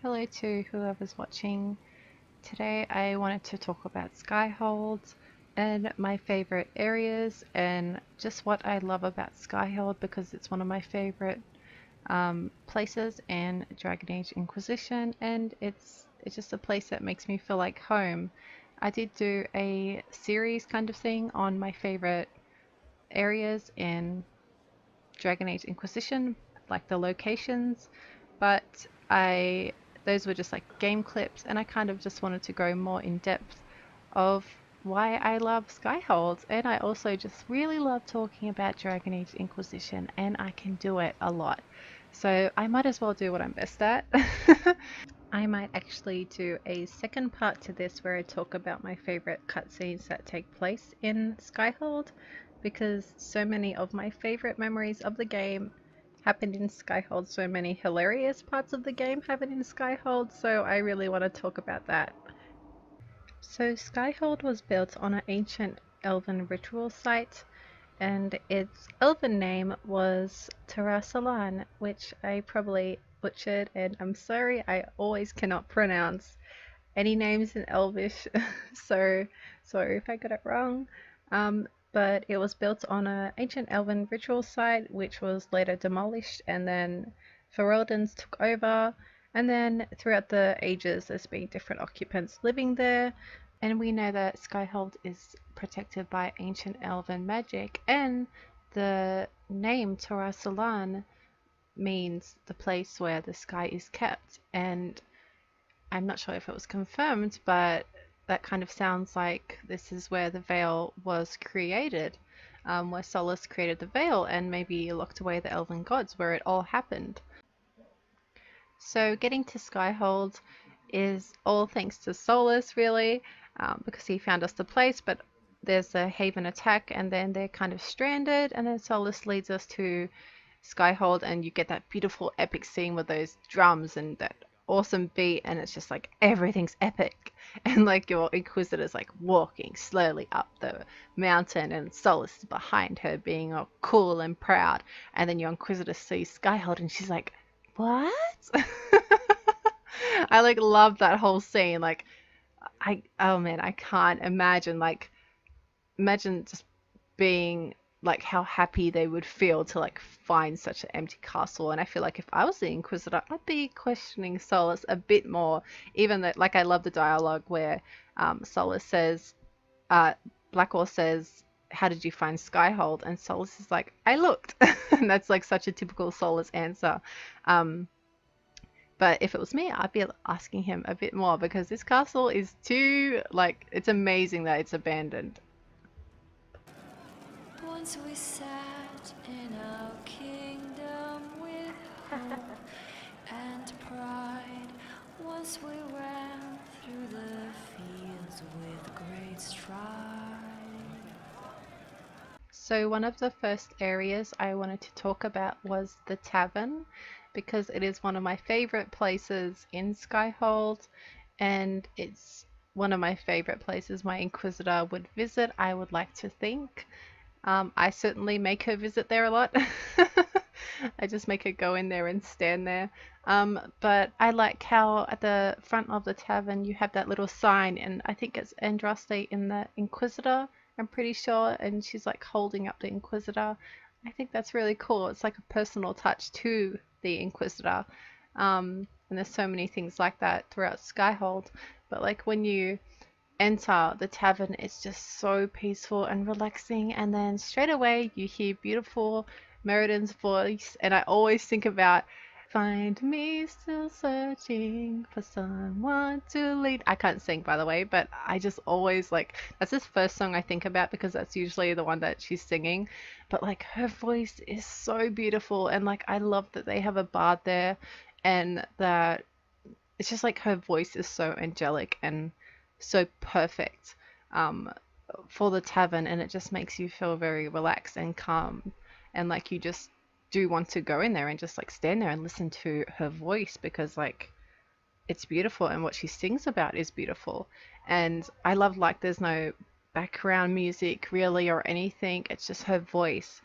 Hello to whoever's watching. Today I wanted to talk about Skyhold and my favorite areas and just what I love about Skyhold because it's one of my favorite places in Dragon Age Inquisition, and it's just a place that makes me feel like home. I did do a series kind of thing on my favorite areas in Dragon Age Inquisition, like the locations, but those were just like game clips, and I kind of just wanted to go more in depth of why I love Skyhold, and I also just really love talking about Dragon Age Inquisition, and I can do it a lot. So I might as well do what I'm best at. I might actually do a second part to this where I talk about my favorite cutscenes that take place in Skyhold, because so many of my favorite memories of the game happened in Skyhold. So many hilarious parts of the game happened in Skyhold, so I really want to talk about that. So Skyhold was built on an ancient elven ritual site, and its elven name was Tarasalan, which I probably butchered, and I'm sorry, I always cannot pronounce any names in Elvish, so sorry if I got it wrong. But it was built on an ancient elven ritual site, which was later demolished, and then Ferelden's took over, and then throughout the ages there's been different occupants living there, and we know that Skyhold is protected by ancient elven magic, and the name Torasalan means the place where the sky is kept, and I'm not sure if it was confirmed, but that kind of sounds like this is where the veil was created, where Solus created the veil and maybe locked away the elven gods, where it all happened. So getting to Skyhold is all thanks to Solus, really, because he found us the place, but there's a Haven attack and then they're kind of stranded, and then Solus leads us to Skyhold, and you get that beautiful epic scene with those drums and that awesome beat, and it's just like everything's epic, and like your Inquisitor's like walking slowly up the mountain and Solus is behind her being all cool and proud, and then your Inquisitor sees Skyhold and she's like, what? I like love that whole scene. Like oh man, I can't imagine, like, imagine just being like how happy they would feel to like find such an empty castle. And I feel like if I was the Inquisitor, I'd be questioning Solus a bit more. Even that, like, I love the dialogue where Solus says, Blackwall says, how did you find Skyhold? And Solus is like, I looked. And that's like such a typical Solus answer. But if it was me, I'd be asking him a bit more, because this castle is too, like, it's amazing that it's abandoned. Once we sat in our kingdom with hope and pride. Once we ran through the fields with great stride. So one of the first areas I wanted to talk about was the tavern, because it is one of my favorite places in Skyhold, and it's one of my favorite places my Inquisitor would visit, I would like to think. I certainly make her visit there a lot. I just make her go in there and stand there. But I like how at the front of the tavern you have that little sign, and I think it's Andraste in the Inquisitor, I'm pretty sure, and she's like holding up the Inquisitor. I think that's really cool. It's like a personal touch to the Inquisitor. And there's so many things like that throughout Skyhold. But like when you enter the tavern, it's just so peaceful and relaxing, and then straight away you hear beautiful Meriden's voice, and I always think about find me still searching for someone to lead. I can't sing, by the way, but I just always, like, that's the first song I think about, because that's usually the one that she's singing. But like her voice is so beautiful, and like I love that they have a bard there, and that it's just like her voice is so angelic and so perfect for the tavern, and it just makes you feel very relaxed and calm, and like you just do want to go in there and just like stand there and listen to her voice, because like it's beautiful and what she sings about is beautiful. And I love, like, there's no background music really or anything, it's just her voice.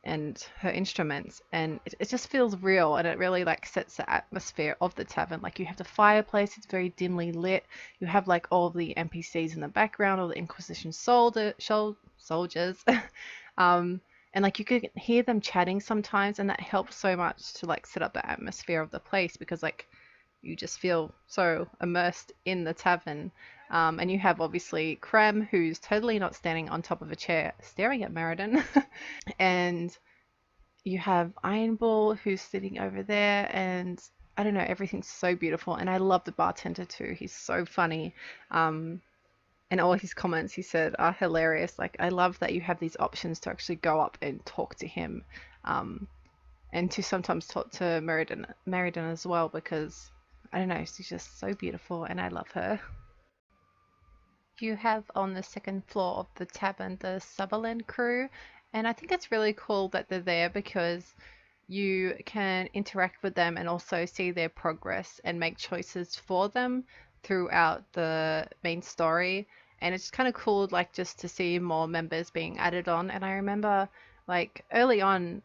and her instruments, and it just feels real, and it really like sets the atmosphere of the tavern. Like you have the fireplace, it's very dimly lit. You have like all the NPCs in the background, all the Inquisition soldiers. um, and like you could hear them chatting sometimes, and that helps so much to like set up the atmosphere of the place, because like you just feel so immersed in the tavern. And you have obviously Krem, who's totally not standing on top of a chair staring at Meriden. And you have Iron Bull, who's sitting over there, and I don't know, everything's so beautiful. And I love the bartender too. He's so funny. And all his comments he said are hilarious. Like, I love that you have these options to actually go up and talk to him, and to sometimes talk to Meriden as well, because I don't know, she's just so beautiful and I love her. You have on the second floor of the tavern the Sutherland crew, and I think it's really cool that they're there because you can interact with them and also see their progress and make choices for them throughout the main story. And it's kind of cool, like, just to see more members being added on. And I remember, like, early on,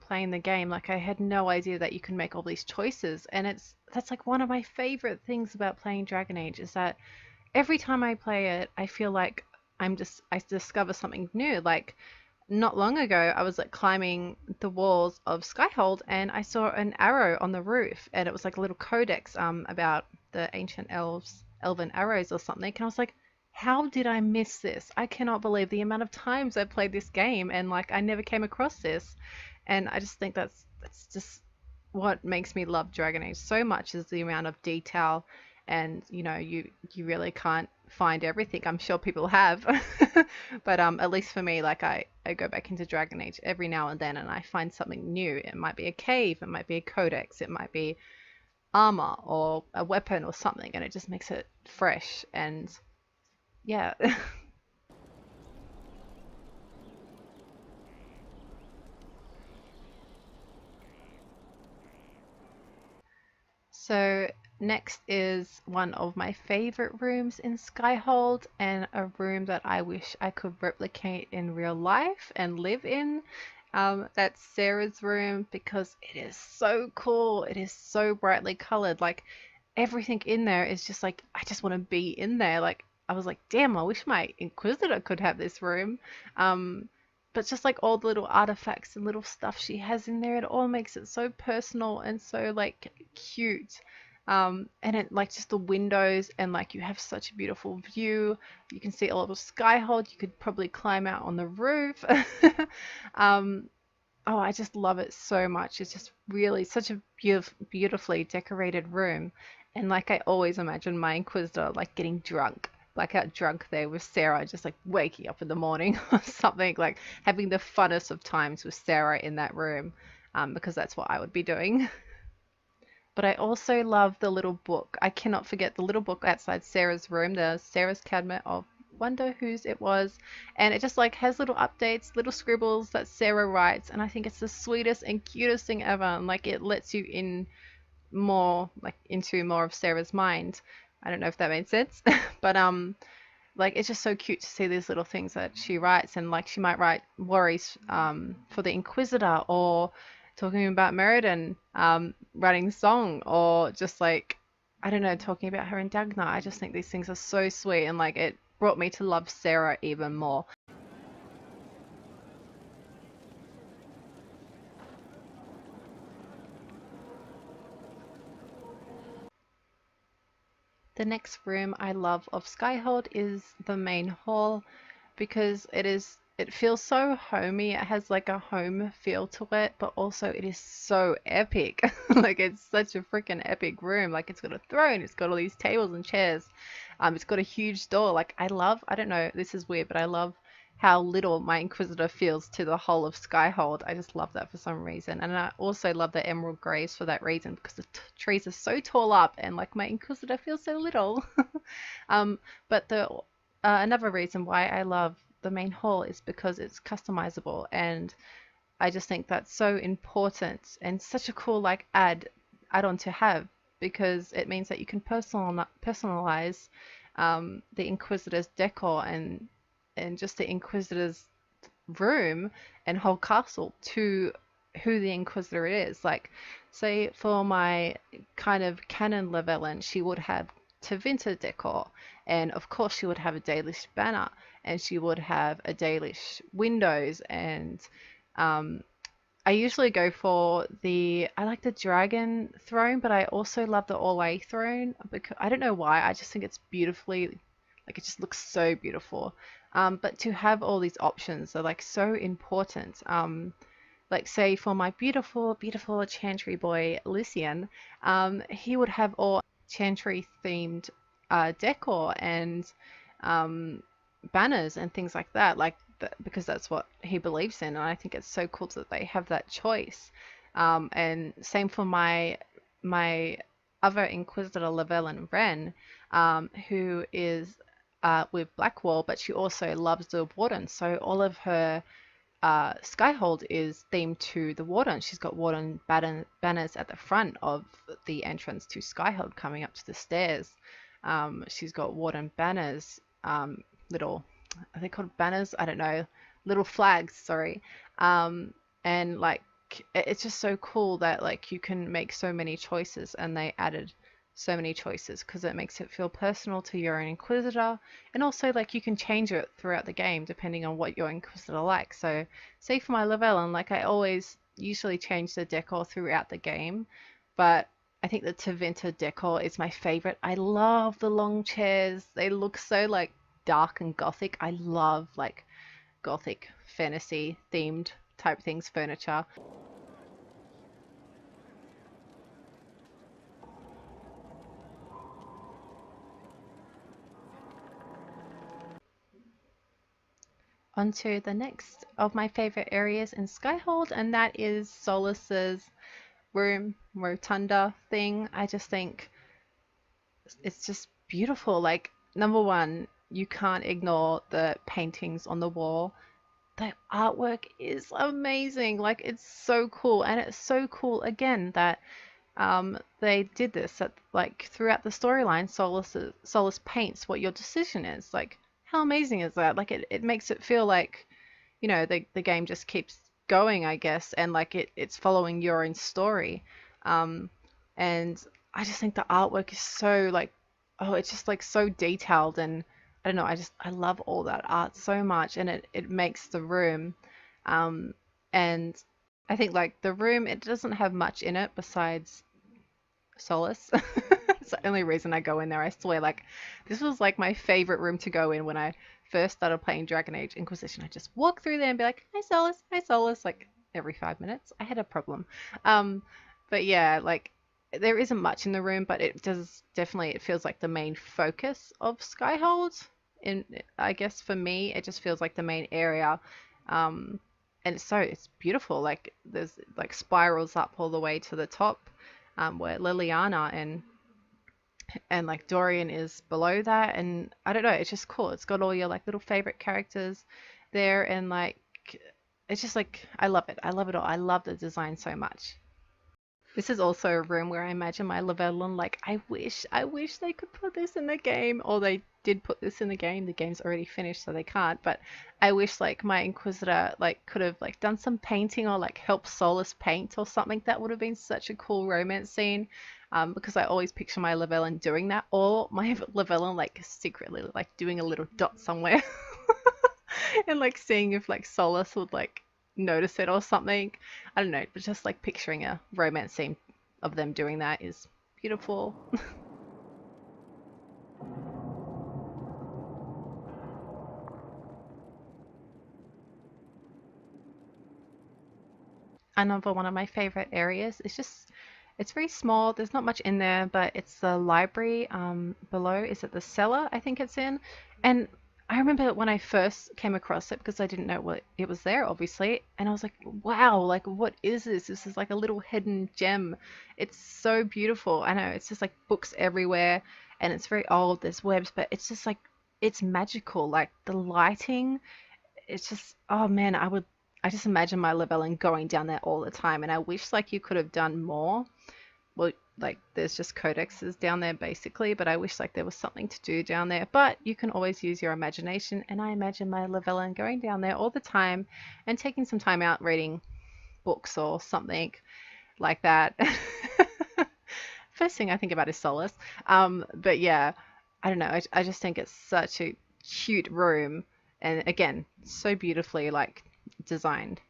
playing the game, like, I had no idea that you can make all these choices. And that's like one of my favorite things about playing Dragon Age, is that every time I play it, I feel like I discover something new. Like, not long ago, I was like climbing the walls of Skyhold, and I saw an arrow on the roof, and it was like a little codex about the ancient elven arrows or something. And I was like, how did I miss this? I cannot believe the amount of times I played this game, and like I never came across this. And I just think that's just what makes me love Dragon Age so much, is the amount of detail. And you really can't find everything. I'm sure people have, but at least for me, like I go back into Dragon Age every now and then, and I find something new. It might be a cave, it might be a codex, it might be armor or a weapon or something, and it just makes it fresh. And yeah. So next is one of my favorite rooms in Skyhold, and a room that I wish I could replicate in real life and live in. That's Sarah's room, because it is so cool. It is so brightly colored. Like, everything in there is just like, I just want to be in there. Like, I was like, damn, I wish my Inquisitor could have this room. Um, but just like all the little artifacts and little stuff she has in there, it all makes it so personal and so like cute. And it, like, just the windows, and like you have such a beautiful view. You can see all of Skyhold. You could probably climb out on the roof. um, oh, I just love it so much. It's just really such a beautifully decorated room. And like, I always imagine my Inquisitor like getting drunk, blackout drunk there with Sarah, just like waking up in the morning or something, like having the funnest of times with Sarah in that room, because that's what I would be doing. But I also love the little book. I cannot forget the little book outside Sarah's room, the Sarah's Cabinet of Wonder Whose It Was. And it just like has little updates, little scribbles that Sarah writes. And I think it's the sweetest and cutest thing ever. And like, it lets you in more, like, into more of Sarah's mind. I don't know if that made sense. But like, it's just so cute to see these little things that she writes. And like, she might write worries for the Inquisitor, or talking about Meriden, writing a song, or just like, I don't know, talking about her and Dagna. I just think these things are so sweet, and like, it brought me to love Sarah even more. The next room I love of Skyhold is the main hall, because it feels so homey. It has like a home feel to it, but also it is so epic. Like, it's such a freaking epic room. Like, it's got a throne, it's got all these tables and chairs. It's got a huge door. Like, I don't know, this is weird, but I love how little my Inquisitor feels to the whole of Skyhold. I just love that for some reason. And I also love the Emerald Graves for that reason, because the trees are so tall up, and like, my Inquisitor feels so little. um, but the another reason why I love the main hall is because it's customizable, and I just think that's so important and such a cool like add-on to have, because it means that you can personalize the Inquisitor's decor, and just the Inquisitor's room and whole castle to who the Inquisitor is. Like, say for my kind of canon Llewellyn, she would have Tevinter decor, and of course she would have a Dalish banner, and she would have a Dalish windows, and um, I usually go for I like the dragon throne, but I also love the Orlais throne because I don't know why. I just think it's beautifully, like it just looks so beautiful. But to have all these options are like so important. Like say for my beautiful, beautiful Chantry boy Lucian, he would have all Chantry themed decor and um, banners and things like that, because that's what he believes in, and I think it's so cool that they have that choice. And same for my other Inquisitor Llewellyn Wren, who is with Blackwall, but she also loves the Warden, so all of her Skyhold is themed to the Warden. She's got Warden banners at the front of the entrance to Skyhold coming up to the stairs. She's got Warden banners, little, are they called banners? I don't know, little flags, sorry. And like, it's just so cool that like you can make so many choices, and they added so many choices because it makes it feel personal to your own Inquisitor, and also like you can change it throughout the game depending on what your Inquisitor likes. So say for my Llewellyn, like I always usually change the decor throughout the game, but I think the Tevinter decor is my favorite. I love the long chairs. They look so like dark and gothic. I love like gothic fantasy themed type things, furniture. Onto the next of my favorite areas in Skyhold, and that is Solas's room, rotunda thing. I just think it's just beautiful. Like, number one, you can't ignore the paintings on the wall. The artwork is amazing. Like, it's so cool, and it's so cool again that they did this at, like, throughout the storyline. Solus paints what your decision is. Like, how amazing is that? Like, it makes it feel like, you know, the game just keeps going, I guess, and like it's following your own story. And I just think the artwork is so like, oh, it's just like so detailed, and I don't know, I love all that art so much, and it makes the room. Um, and I think like the room, it doesn't have much in it besides Solace. It's the only reason I go in there. I swear, like, this was like my favorite room to go in when I first started playing Dragon Age Inquisition. I just walk through there and be like, hi Solace, like every 5 minutes. I had a problem. Um, but yeah, like there isn't much in the room, but it does definitely, it feels like the main focus of Skyhold. In I guess for me, it just feels like the main area. Um, and it's beautiful. Like there's like spirals up all the way to the top, where Liliana and like Dorian is below that, and I don't know, it's just cool. It's got all your like little favorite characters there, and like it's just like I love it. I love it all. I love the design so much. This is also a room where I imagine my Llewellyn, like I wish they could put this in the game, or they did put this in the game. The game's already finished, so they can't. But I wish like my Inquisitor like could have like done some painting or like helped Solus paint or something. That would have been such a cool romance scene. Because I always picture my Llewellyn doing that, or my Llewellyn like secretly like doing a little dot somewhere, and like seeing if like Solus would like notice it or something. I don't know, but just like picturing a romance scene of them doing that is beautiful. Another one of my favorite areas. It's very small. There's not much in there, but it's the library below. Is it the cellar? I think it's in. And I remember when I first came across it because I didn't know what it was there, obviously, and I was like, wow, like what is this? This is like a little hidden gem. It's so beautiful. I know it's just like books everywhere, and it's very old. There's webs, but it's just like it's magical. Like the lighting, it's just, oh man, I just imagine my Llewellyn going down there all the time, and I wish like you could have done more. well, like there's just codexes down there basically, but I wish like there was something to do down there. But you can always use your imagination, and I imagine my Llewellyn going down there all the time and taking some time out reading books or something like that. First thing I think about is Solace. But yeah, I don't know. I just think it's such a cute room, and again, so beautifully like designed.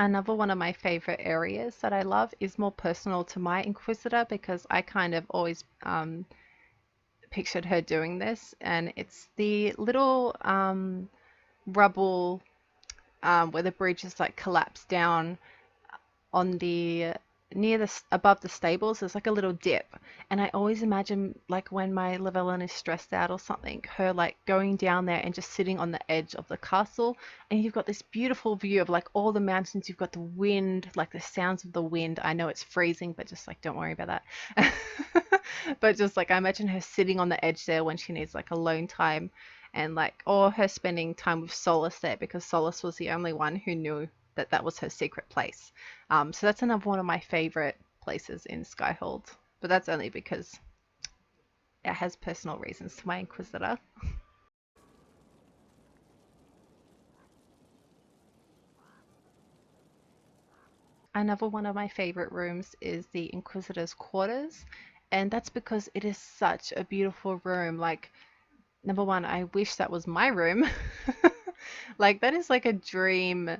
Another one of my favorite areas that I love is more personal to my Inquisitor because I kind of always pictured her doing this, and it's the little rubble where the bridge is like collapsed down on the near the above the stables. There's like a little dip, and I always imagine like when my Llewellyn is stressed out or something, her like going down there and just sitting on the edge of the castle, and you've got this beautiful view of like all the mountains. You've got the wind, like the sounds of the wind. I know it's freezing, but just like don't worry about that. But just like I imagine her sitting on the edge there when she needs like alone time, and like or her spending time with Solace there because Solace was the only one who knew that that was her secret place. So that's another one of my favorite places in Skyhold, but that's only because it has personal reasons to my Inquisitor. Another one of my favorite rooms is the Inquisitor's quarters, and that's because it is such a beautiful room. Like, number one, I wish that was my room. Like, that is like a dream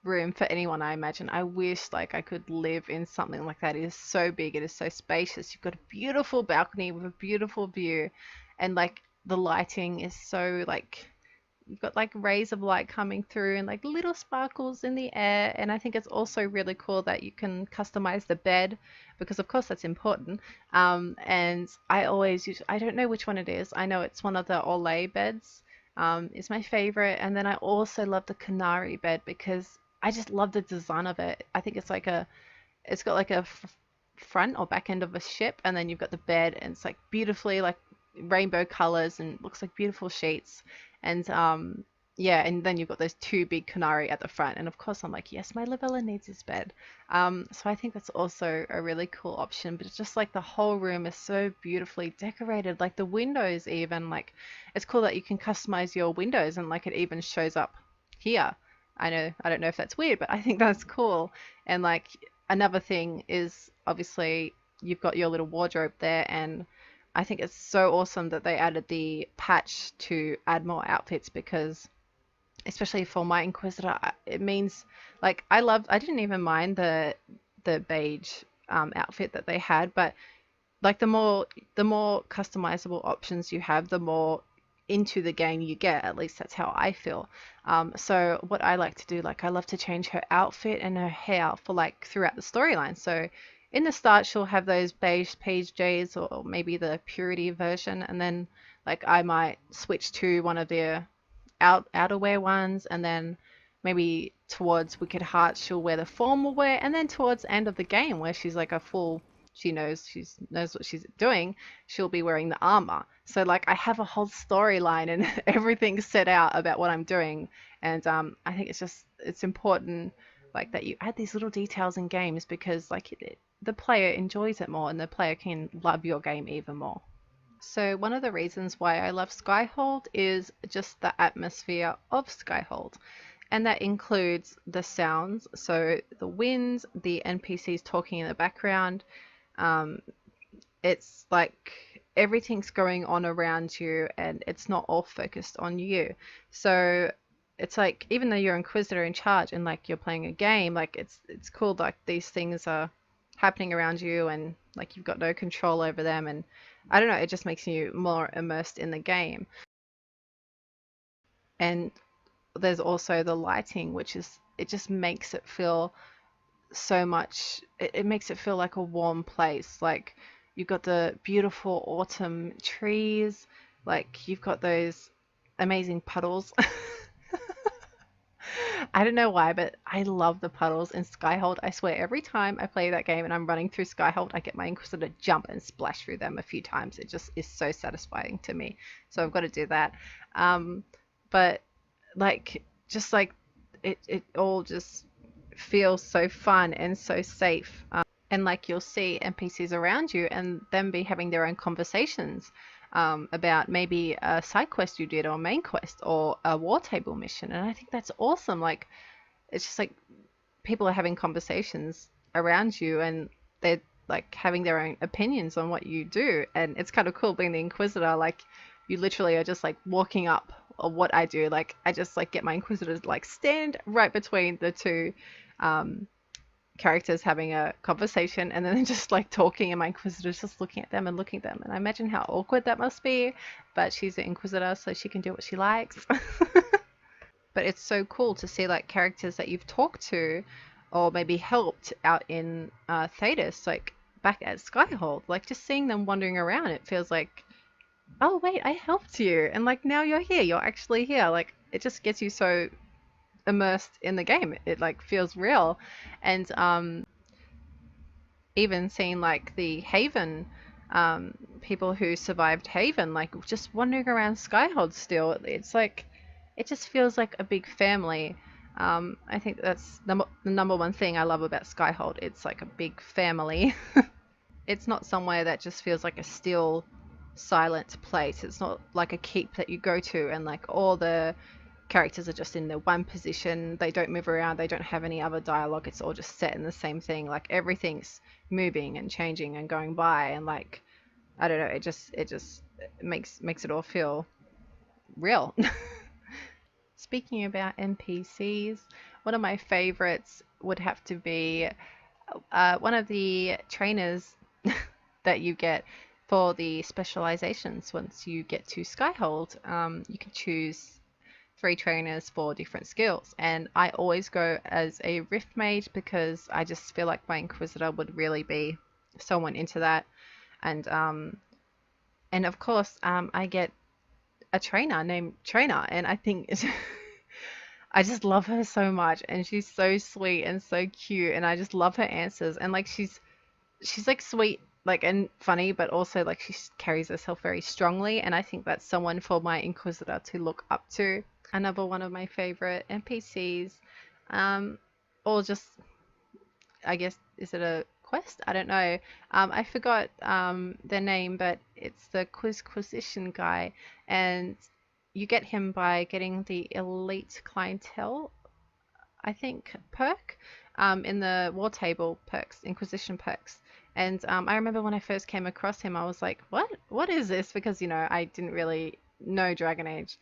room for anyone, I imagine. I wish like I could live in something like that. It is so big, it is so spacious. You've got a beautiful balcony with a beautiful view, and like the lighting is so like you've got like rays of light coming through and like little sparkles in the air. And I think it's also really cool that you can customize the bed because of course that's important. And I always use, I don't know which one it is, I know it's one of the Olay beds. Is my favorite. And then I also love the Canary bed because I just love the design of it. I think it's like a, it's got like a front or back end of a ship, and then you've got the bed, and it's like beautifully like rainbow colors and looks like beautiful sheets. And yeah, and then you've got those two big Canary at the front, and of course I'm like, yes, my Livella needs his bed. So I think that's also a really cool option. But it's just like the whole room is so beautifully decorated, like the windows even, like it's cool that you can customize your windows and like it even shows up here. I know, I don't know if that's weird, but I think that's cool. And like another thing is obviously you've got your little wardrobe there, and I think it's so awesome that they added the patch to add more outfits because especially for my Inquisitor, it means like I didn't even mind the beige outfit that they had, but like the more customizable options you have, the more into the game you get. At least that's how I feel. So what I like to do, like I love to change her outfit and her hair for like throughout the storyline. So in the start she'll have those beige PJs or maybe the purity version, and then like I might switch to one of their outerwear ones, and then maybe towards Wicked Heart she'll wear the formal wear, and then towards the end of the game where she's like a full, she knows what she's doing, she'll be wearing the armor. So like I have a whole storyline and everything set out about what I'm doing. And I think it's important like that you add these little details in games because like the player enjoys it more and the player can love your game even more. So one of the reasons why I love Skyhold is just the atmosphere of Skyhold. And that includes the sounds, so the winds, the NPCs talking in the background. Um, it's like everything's going on around you and it's not all focused on you. So it's like even though you're Inquisitor in charge and like you're playing a game, like it's cool like these things are happening around you and like you've got no control over them, and I don't know, it just makes you more immersed in the game. And there's also the lighting, which is it just makes it feel so much, it makes it feel like a warm place. Like you've got the beautiful autumn trees, like you've got those amazing puddles. I don't know why, but I love the puddles in Skyhold. I swear every time I play that game and I'm running through Skyhold, I get my Inquisitor to jump and splash through them a few times. It just is so satisfying to me. So I've got to do that. But like just like it all just feels so fun and so safe. And like you'll see NPCs around you and them be having their own conversations about maybe a side quest you did or a main quest or a war table mission. And I think that's awesome. Like it's just like people are having conversations around you and they're like having their own opinions on what you do. And it's kind of cool being the Inquisitor. Like you literally are just like walking up, or what I do, like I just like get my Inquisitor to like stand right between the two um, characters having a conversation, and then they're just like talking and my Inquisitor's just looking at them and looking at them, and I imagine how awkward that must be, but she's an Inquisitor so she can do what she likes. But it's so cool to see like characters that you've talked to or maybe helped out in Thetis, like back at Skyhold, like just seeing them wandering around, it feels like, oh wait, I helped you, and like now you're here, you're actually here. Like it just gets you so immersed in the game. It like feels real. And even seeing like the Haven people who survived Haven, like just wandering around Skyhold still, it's like it just feels like a big family. I think that's the number one thing I love about Skyhold. It's like a big family. It's not somewhere that just feels like a still, silent place. It's not like a keep that you go to and like all the characters are just in their one position. They don't move around. They don't have any other dialogue. It's all just set in the same thing. Like everything's moving and changing and going by, and like I don't know. It just makes it all feel real. Speaking about NPCs, one of my favorites would have to be one of the trainers that you get for the specializations. Once you get to Skyhold, you can choose 3 trainers for different skills, and I always go as a Rift Mage because I just feel like my Inquisitor would really be someone into that. And of course I get a trainer named Trainer, and I think I just love her so much, and she's so sweet and so cute, and I just love her answers, and like she's like sweet, like, and funny, but also like she carries herself very strongly, and I think that's someone for my Inquisitor to look up to. Another one of my favorite NPCs, um, or just, I guess, is it a quest? I don't know. I forgot their name, but it's the Quizquisition guy, and you get him by getting the elite clientele, I think, perk in the war table perks, Inquisition perks. And I remember when I first came across him, I was like, what? What is this? Because, you know, I didn't really know Dragon Age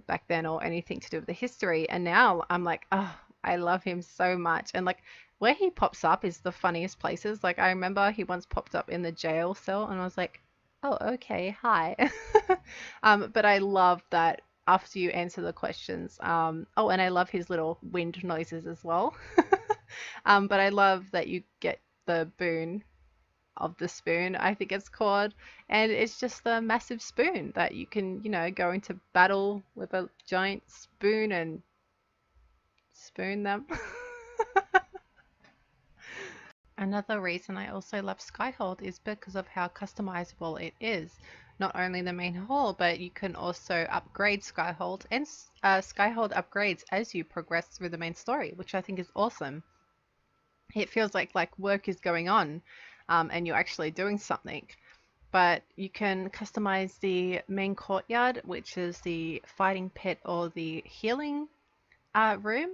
back then or anything to do with the history. And now I'm like, oh, I love him so much. And like where he pops up is the funniest places. Like I remember he once popped up in the jail cell and I was like, oh, okay, hi. But I love that after you answer the questions. Oh, and I love his little wind noises as well. But I love that you get the boon of the spoon, I think it's called, and it's just a massive spoon that you can, you know, go into battle with a giant spoon and spoon them. Another reason I also love Skyhold is because of how customizable it is. Not only the main hall, but you can also upgrade Skyhold, and Skyhold upgrades as you progress through the main story, which I think is awesome. It feels like work is going on, and you're actually doing something. But you can customize the main courtyard, which is the fighting pit or the healing room.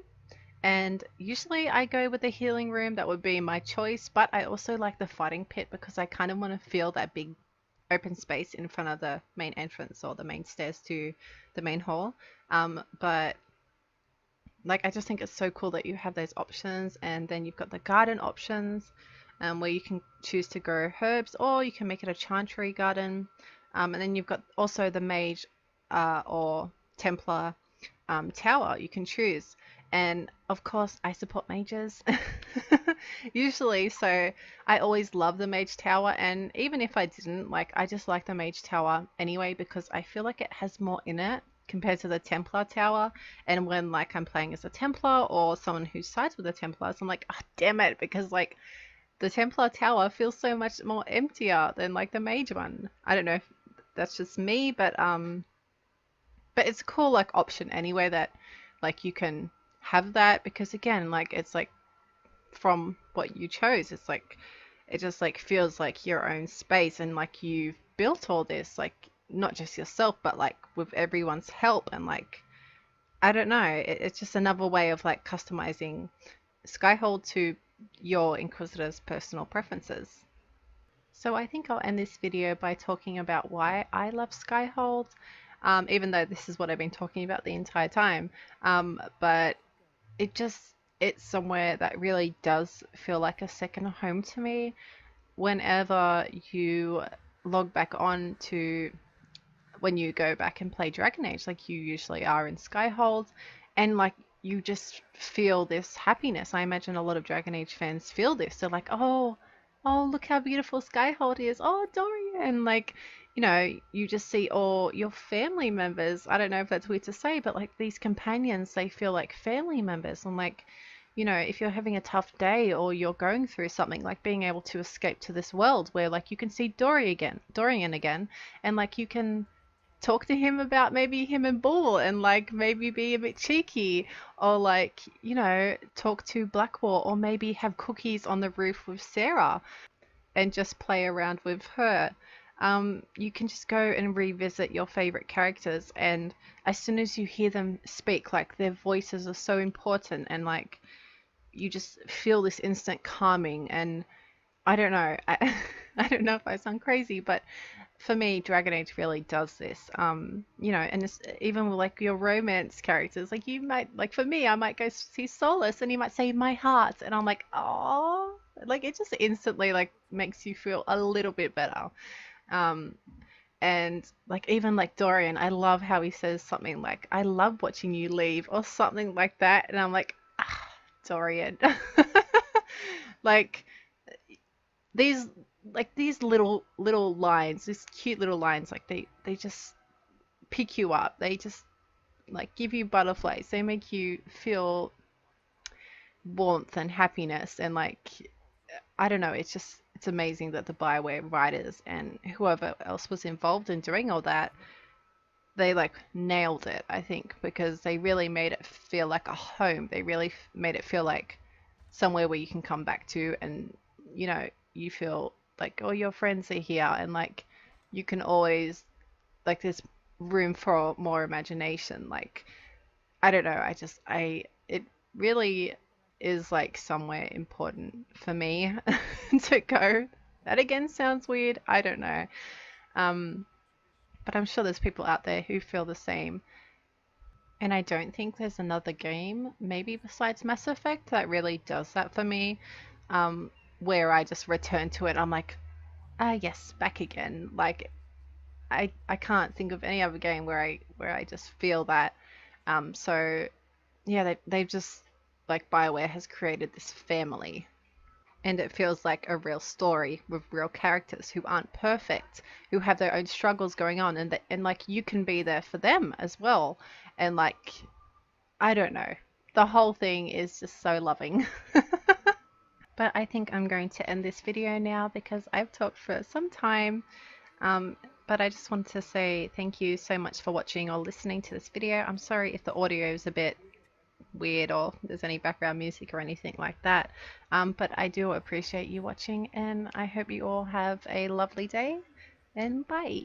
And usually I go with the healing room, that would be my choice, but I also like the fighting pit because I kind of want to feel that big open space in front of the main entrance or the main stairs to the main hall. But like I just think it's so cool that you have those options, and then you've got the garden options where you can choose to grow herbs, or you can make it a chantry garden. And then you've got also the mage or Templar tower you can choose. And of course, I support mages usually, so I always love the mage tower. And even if I didn't, like, I just like the mage tower anyway because I feel like it has more in it compared to the Templar tower. And when like I'm playing as a Templar or someone who sides with the Templars, I'm like, oh, damn it, because like the Templar tower feels so much more emptier than like the mage one. I don't know if that's just me, but it's a cool like option anyway that like you can have that, because again, like it's like from what you chose. It's like it just like feels like your own space, and like you've built all this, like not just yourself but like with everyone's help, and like I don't know, it's just another way of like customizing Skyhold to your Inquisitor's personal preferences. So I think I'll end this video by talking about why I love Skyhold, even though this is what I've been talking about the entire time. But it just, it's somewhere that really does feel like a second home to me. Whenever you log back on to, when you go back and play Dragon Age, like you usually are in Skyhold, and like you just feel this happiness. I imagine a lot of Dragon Age fans feel this. They're like, oh, look how beautiful Skyhold is. Oh, Dorian. Like, you know, you just see all your family members. I don't know if that's weird to say, but like these companions, they feel like family members. And like, you know, if you're having a tough day or you're going through something, like being able to escape to this world where like you can see Dorian again, and like you can talk to him about maybe him and Bull, and like maybe be a bit cheeky, or like, you know, talk to Blackwall, or maybe have cookies on the roof with Sarah and just play around with her. You can just go and revisit your favorite characters, and as soon as you hear them speak, like their voices are so important, and like you just feel this instant calming. And I don't know, I don't know if I sound crazy, but for me, Dragon Age really does this. You know, and it's, even with like your romance characters, like you might, like for me, I might go see Solus, and he might say my heart, and I'm like, oh, like it just instantly like makes you feel a little bit better. Um, and like even like Dorian, I love how he says something like, I love watching you leave, or something like that, and I'm like, ah, Dorian. Like these, like these little lines, these cute little lines, like they just pick you up. They just like give you butterflies. They make you feel warmth and happiness, and like I don't know, it's just, it's amazing that the BioWare writers and whoever else was involved in doing all that, they like nailed it, I think, because they really made it feel like a home. They really made it feel like somewhere where you can come back to, and you know, you feel like all your friends are here, and like you can always, like there's room for more imagination. Like I don't know, I it really is like somewhere important for me to go. That again sounds weird, I don't know. um but I'm sure there's people out there who feel the same. And I don't think there's another game, maybe besides Mass Effect, that really does that for me. Where I just return to it, I'm like, ah, yes, back again. Like I can't think of any other game where I just feel that. So yeah, they've just, like BioWare has created this family, and it feels like a real story with real characters who aren't perfect, who have their own struggles going on, and like you can be there for them as well. And like I don't know, the whole thing is just so loving. But I think I'm going to end this video now because I've talked for some time. Um, but I just want to say thank you so much for watching or listening to this video. I'm sorry if the audio is a bit weird or there's any background music or anything like that. But I do appreciate you watching, and I hope you all have a lovely day, and bye.